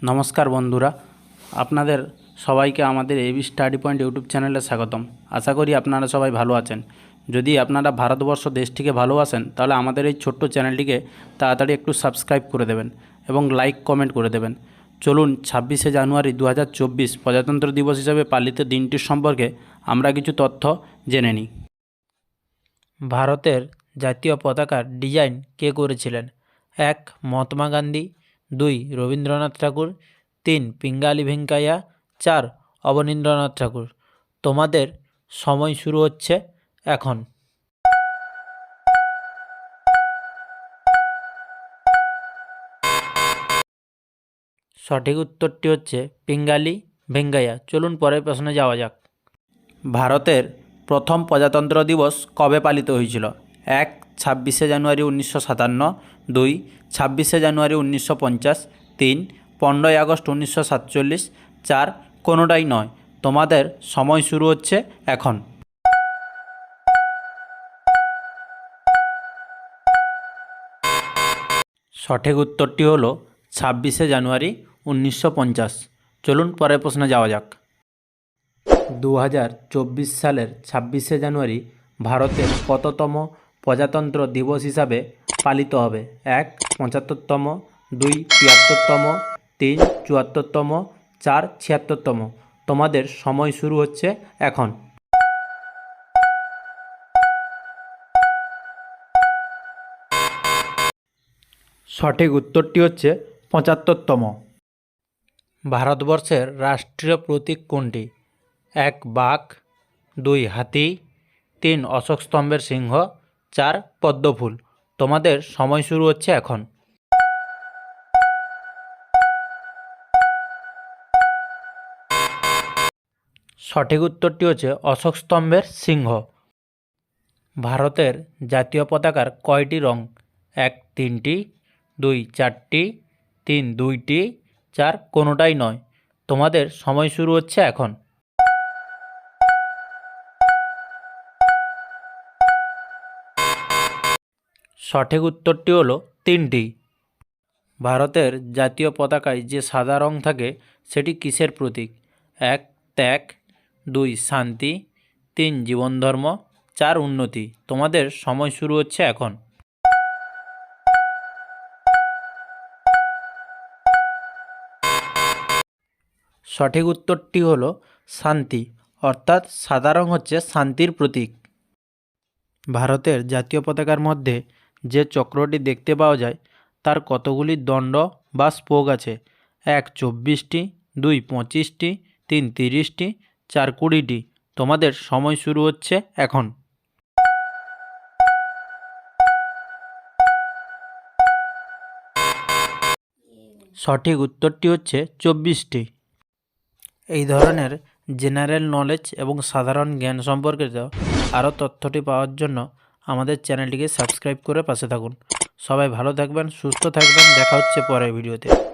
নমস্কার বন্ধুরা, আপনাদের সবাইকে আমাদের এবি স্টাডি পয়েন্ট ইউটিউব চ্যানেলে স্বাগতম। আশা করি আপনারা সবাই ভালো আছেন। যদি আপনারা ভারতবর্ষ দেশটিকে ভালোবাসেন তাহলে আমাদের এই ছোট্ট চ্যানেলটিকে তাড়াতাড়ি একটু সাবস্ক্রাইব করে দেবেন এবং লাইক কমেন্ট করে দেবেন। চলুন 26শে জানুয়ারি 2024 প্রজাতন্ত্র দিবস হিসাবে পালিত দিনটির সম্পর্কে আমরা কিছু তথ্য জেনে নিই। ভারতের জাতীয় পতাকার ডিজাইন কে করেছিলেন? 1. মহাত্মা গান্ধী, 2. রবীন্দ্রনাথ ঠাকুর, 3. পিঙ্গালি ভেঙ্কাইয়া, 4. অবনীন্দ্রনাথ ঠাকুর। তোমাদের সময় শুরু হচ্ছে এখন। সঠিক উত্তরটি হচ্ছে পিঙ্গালি ভেঙ্কাইয়া। চলুন পরের প্রশ্নে যাওয়া যাক। ভারতের প্রথম প্রজাতন্ত্র দিবস কবে পালিত হয়েছিল? 1. 26শে জানুয়ারি 1957, 2. 26শে জানুয়ারি 1950, 3. 15ই আগস্ট 1947, 4. কোনোটাই নয়। তোমাদের সময় শুরু হচ্ছে এখন। সঠিক উত্তরটি হলো 26শে জানুয়ারি 1950। চলুন পরের প্রশ্নে যাওয়া যাক। 2024 সালের 26শে জানুয়ারি ভারতের কততম প্রজাতন্ত্র দিবস হিসাবে পালিত হবে? 1. 75তম, 2. 73তম, 3. 74তম, 4. 76তম। তোমাদের সময় শুরু হচ্ছে এখন। সঠিক উত্তরটি হচ্ছে 75তম। ভারতবর্ষের রাষ্ট্রীয় প্রতীক কোনটি? 1. বাঘ, 2. হাতি, 3. অশোক স্তম্ভের সিংহ, 4. পদ্মফুল। তোমাদের সময় শুরু হচ্ছে এখন। সঠিক উত্তরটি হচ্ছে অশোক স্তম্ভের সিংহ। ভারতের জাতীয় পতাকার কয়টি রং? 1. 3টি, 2. 4টি, 3. 2টি, 4. কোনোটাই নয়। তোমাদের সময় শুরু হচ্ছে এখন। সঠিক উত্তরটি হলো 3টি। ভারতের জাতীয় পতাকায় যে সাদা রং থাকে সেটি কিসের প্রতীক? 1. ত্যাগ, 2. শান্তি, 3. জীবনধর্ম, 4. উন্নতি। তোমাদের সময় শুরু হচ্ছে এখন। সঠিক উত্তরটি হলো শান্তি, অর্থাৎ সাদা রং হচ্ছে শান্তির প্রতীক। ভারতের জাতীয় পতাকার মধ্যে যে চক্রটি দেখতে পাওয়া যায় তার কতগুলি দণ্ড বা স্পোক আছে? 1. 24টি, 2. 25টি, 3. 30টি, 4. 20টি। তোমাদের সময় শুরু হচ্ছে এখন। সঠিক উত্তরটি হচ্ছে 24টি। এই ধরনের জেনারেল নলেজ এবং সাধারণ জ্ঞান সম্পর্কিত আরও তথ্যটি পাওয়ার জন্য আমাদের চ্যানেলটিকে সাবস্ক্রাইব করে পাশে থাকুন। সবাই ভালো থাকবেন, সুস্থ থাকবেন। দেখা হচ্ছে পরের ভিডিওতে।